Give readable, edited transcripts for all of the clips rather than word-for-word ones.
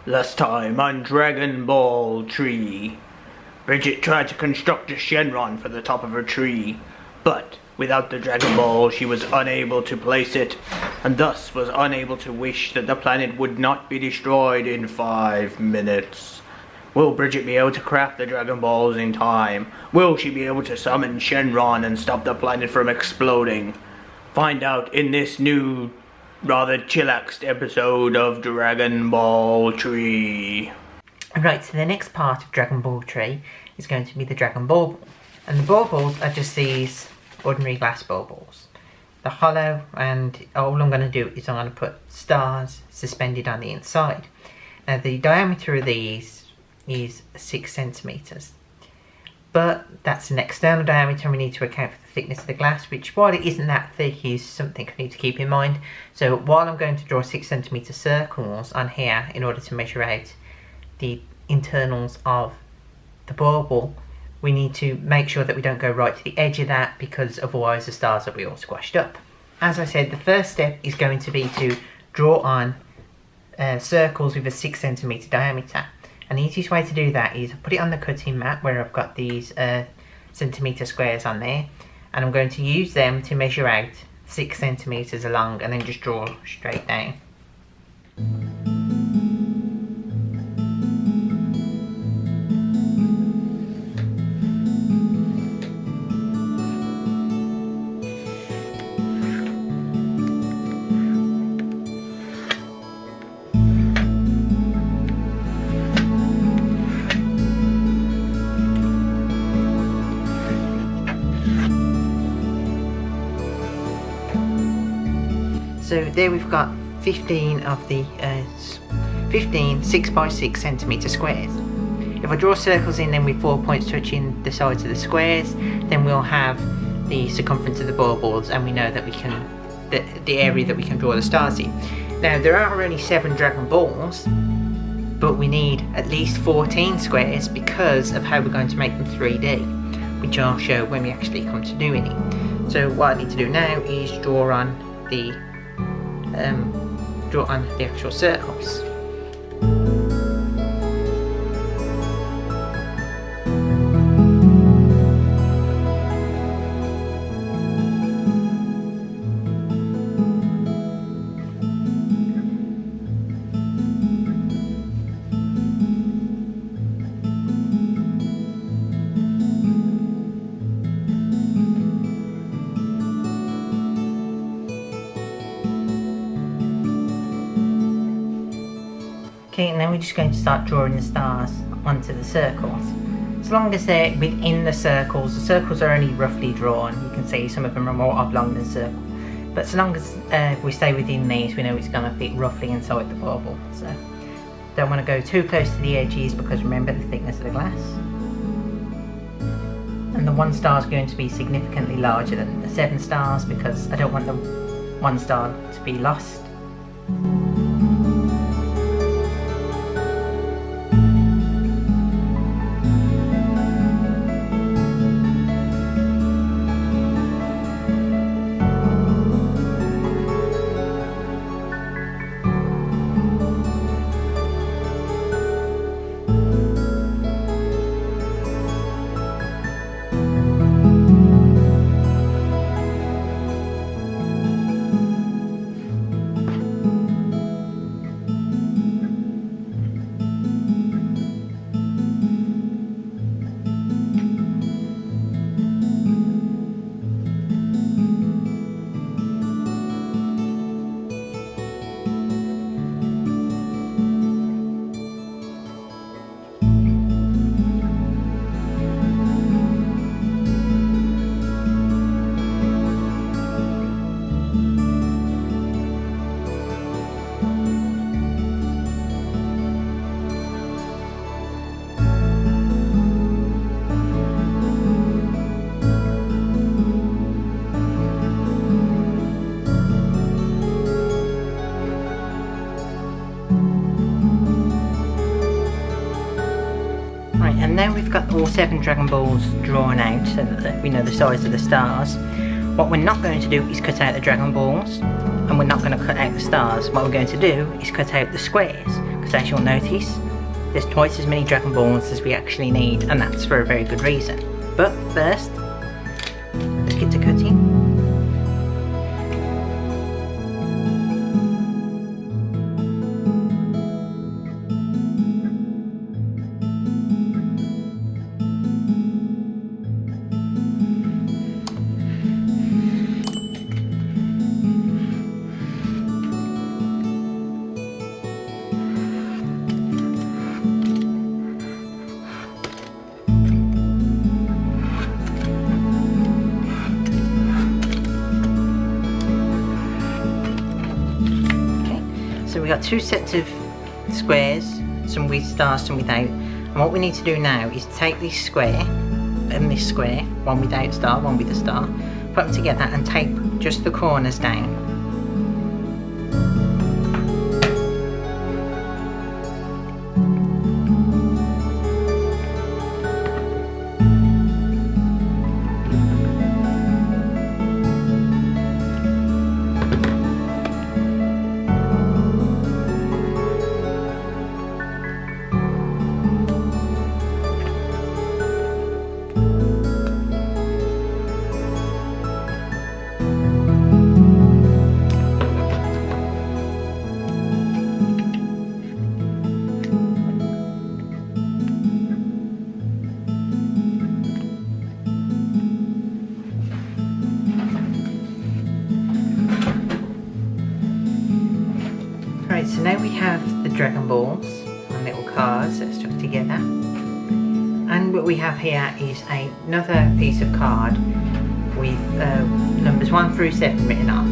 Last time on Dragon Ball Tree, Bridget tried to construct a Sheron for the top of her tree, but without the Dragon Ball she was unable to place it, and thus was unable to wish that the planet would not be destroyed in 5 minutes. Will Bridget be able to craft the Dragon Balls in time? Will she be able to summon Sheron and stop the planet from exploding? Find out in this new, rather chillaxed episode of Dragon Ball Tree. Right, so the next part of Dragon Ball Tree is going to be the Dragon Bauble. And the baubles are just these ordinary glass baubles. They're hollow, and all I'm going to do is I'm going to put stars suspended on the inside. Now the diameter of these is 6 centimetres. But that's an external diameter, and we need to account for the thickness of the glass, which, while it isn't that thick, is something I need to keep in mind. So while I'm going to draw 6 centimetre circles on here in order to measure out the internals of the bauble, we need to make sure that we don't go right to the edge of that, because otherwise the stars will be all squashed up. As I said, the first step is going to be to draw on circles with a 6 centimetre diameter. And the easiest way to do that is put it on the cutting mat where I've got these centimetre squares on there, and I'm going to use them to measure out 6 centimetres along and then just draw straight down. So there we've got 15 of the 15 6 by 6 centimetre squares. If I draw circles in them with 4 points touching the sides of the squares, then we'll have the circumference of the baubles, and we know that we can the area that we can draw the stars in. Now there are only 7 Dragon Balls, but we need at least 14 squares because of how we're going to make them 3D, which I'll show when we actually come to doing it. So what I need to do now is draw on the actual circles. Okay, and then we're just going to start drawing the stars onto the circles. As long as they're within the circles are only roughly drawn. You can see some of them are more oblong than circle. But so long as we stay within these, we know it's going to fit roughly inside the bauble. So don't want to go too close to the edges, because remember the thickness of the glass. And the 1 star is going to be significantly larger than the 7 stars, because I don't want the 1 star to be lost. now we've got all 7 Dragon Balls drawn out so that we know the size of the stars, what we're not going to do is cut out the Dragon Balls, and we're not going to cut out the stars. What we're going to do is cut out the squares, So as you'll notice, there's twice as many Dragon Balls as we actually need, and that's for a very good reason. But first, let's get to cutting. So we got two sets of squares, some with stars, some without. And what we need to do now is take this square and this square, one without star, one with a star, put them together and tape just the corners down. Right, so now we have the Dragon Balls on little cards that are stuck together. And what we have here is another piece of card with numbers 1 through 7 written on.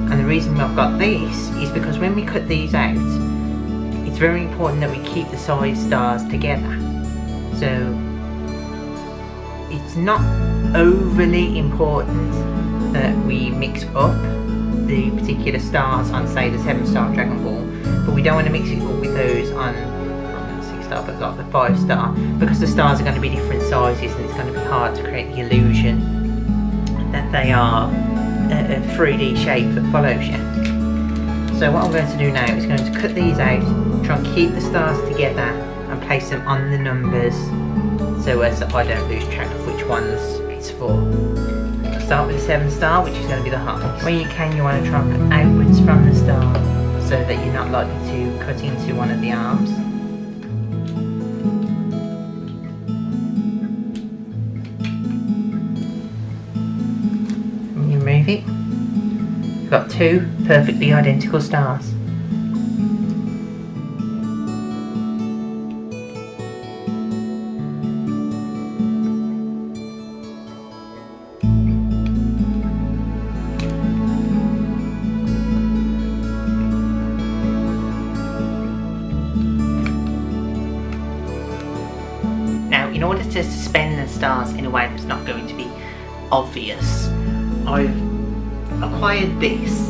And the reason I've got this is because when we cut these out, it's very important that we keep the size stars together. So it's not overly important that we mix up the particular stars on, say, the 7-star Dragon Ball, but we don't want to mix it up with those on the 6-star, but like the 5-star, because the stars are going to be different sizes and it's going to be hard to create the illusion that they are a 3D shape that follows you. So what I'm going to do now is going to cut these out, try and keep the stars together and place them on the numbers so as I don't lose track of which ones it's for. Start with the 7-star, which is going to be the highest. Where you can, you want to track outwards from the star so that you're not likely to cut into one of the arms. And you move it. You've got two perfectly identical stars. In order to suspend the stars in a way that's not going to be obvious, I've acquired this.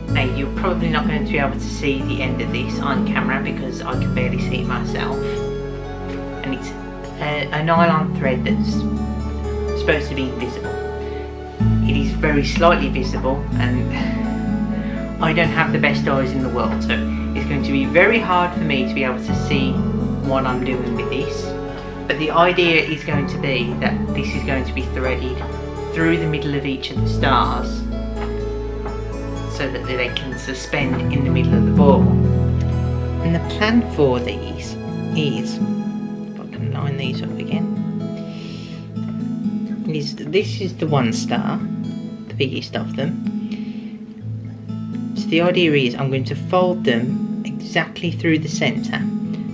Now you're probably not going to be able to see the end of this on camera because I can barely see it myself. And it's a nylon thread that's supposed to be invisible. It is very slightly visible and I don't have the best eyes in the world, so it's going to be very hard for me to be able to see what I'm doing with this. But the idea is going to be that this is going to be threaded through the middle of each of the stars so that they can suspend in the middle of the ball. And the plan for these is, if I can line these up again, is this is the 1-star, the biggest of them. So the idea is I'm going to fold them exactly through the centre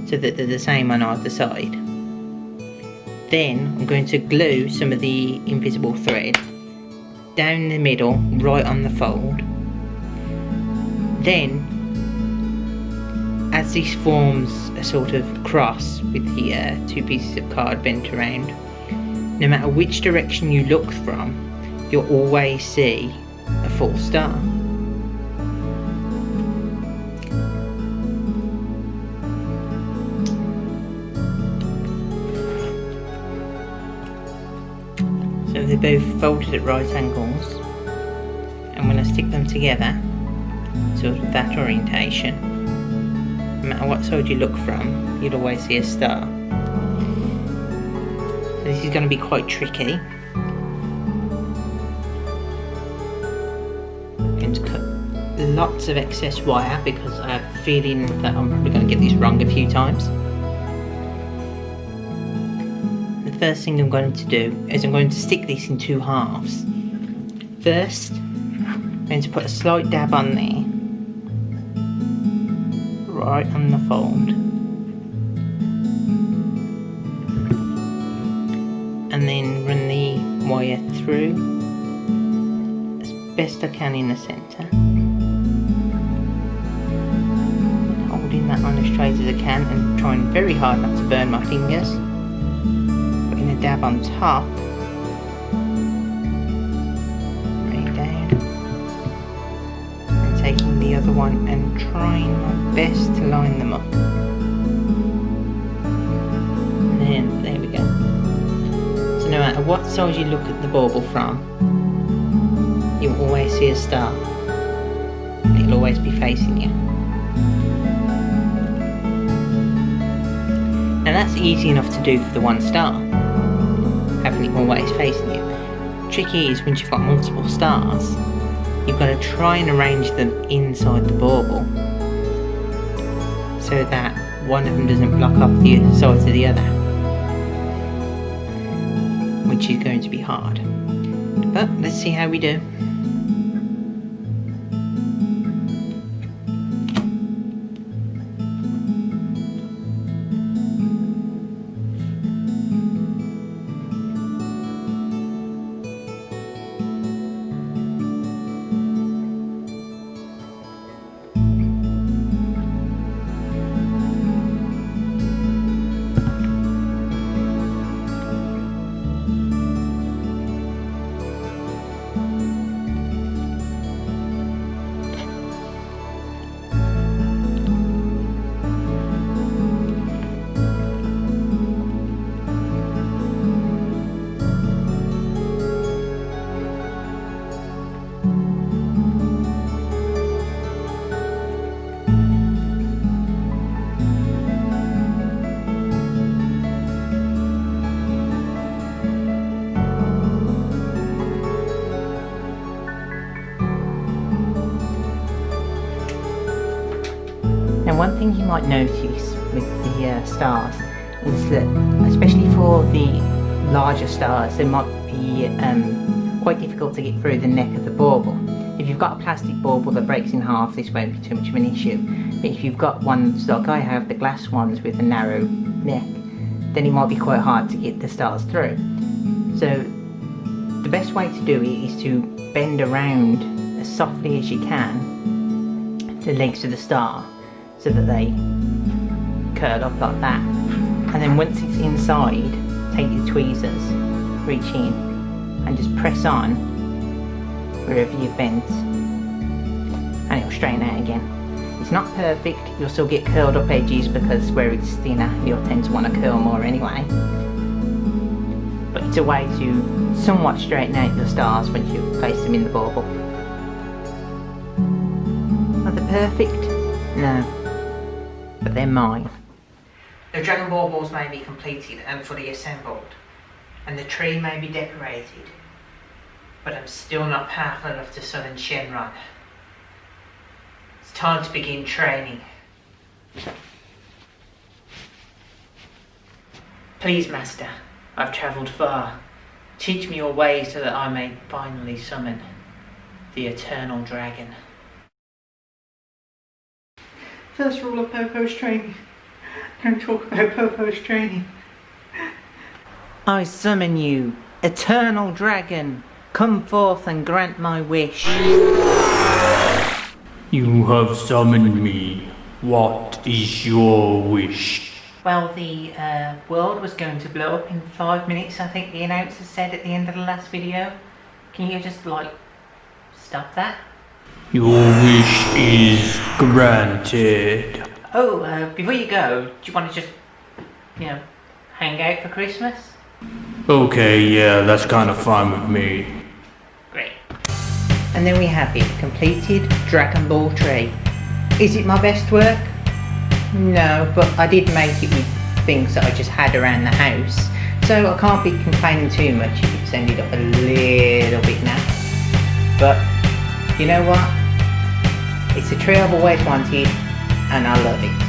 so that they're the same on either side. Then I'm going to glue some of the invisible thread down the middle, right on the fold. Then, as this forms a sort of cross with the two pieces of card bent around, no matter which direction you look from, you'll always see a full star. So they're both folded at right angles, and when I stick them together, sort of that orientation, no matter what side you look from, you'll always see a star. So this is going to be quite tricky. I'm going to cut lots of excess wire because I have a feeling that I'm probably going to get this wrong a few times. The first thing I'm going to do is I'm going to stick this in two halves. First, I'm going to put a slight dab on there, right on the fold, and then run the wire through as best I can in the centre, holding that on as straight as I can and trying very hard not to burn my fingers. Putting a dab on top, right down, and taking the other one and trying my best to line them up. And then, there we go. So no matter what side you look at the bauble from, you'll always see a star. And it'll always be facing you. Now that's easy enough to do for the one star, having it always facing you. Tricky is once you've got multiple stars, you've got to try and arrange them inside the bauble so that one of them doesn't block off the sides of the other, which is going to be hard. But let's see how we do. Now one thing you might notice with the stars is that, especially for the larger stars, they might be quite difficult to get through the neck of the bauble. If you've got a plastic bauble that breaks in half, this won't be too much of an issue. But if you've got ones like I have, the glass ones with a narrow neck, then it might be quite hard to get the stars through. So the best way to do it is to bend around as softly as you can the legs of the star, so that they curl up like that. And then once it's inside, take your tweezers, reach in and just press on wherever you've bent, and it'll straighten out again. It's not perfect, you'll still get curled up edges because where it's thinner you'll tend to want to curl more anyway. But it's a way to somewhat straighten out the stars once you've placed them in the bauble. Are they perfect? No. But they're mine. The dragon baubles may be completed and fully assembled, and the tree may be decorated, but I'm still not powerful enough to summon Sheron. It's time to begin training. Please, Master, I've travelled far. Teach me your ways so that I may finally summon the eternal dragon. First rule of Popo's training. Don't talk about Popo's training. I summon you, eternal dragon. Come forth and grant my wish. You have summoned me. What is your wish? Well, the world was going to blow up in 5 minutes, I think the announcer said at the end of the last video. Can you just, stop that? Your wish is granted. Oh, before you go, do you want to just, hang out for Christmas? Okay, yeah, that's kind of fine with me. Great. And then we have it, completed Dragon Ball tree. Is it my best work? No, but I did make it with things that I just had around the house, so I can't be complaining too much if it's ended up a little bit now. But you know what? It's a tree I've always wanted, and I love it.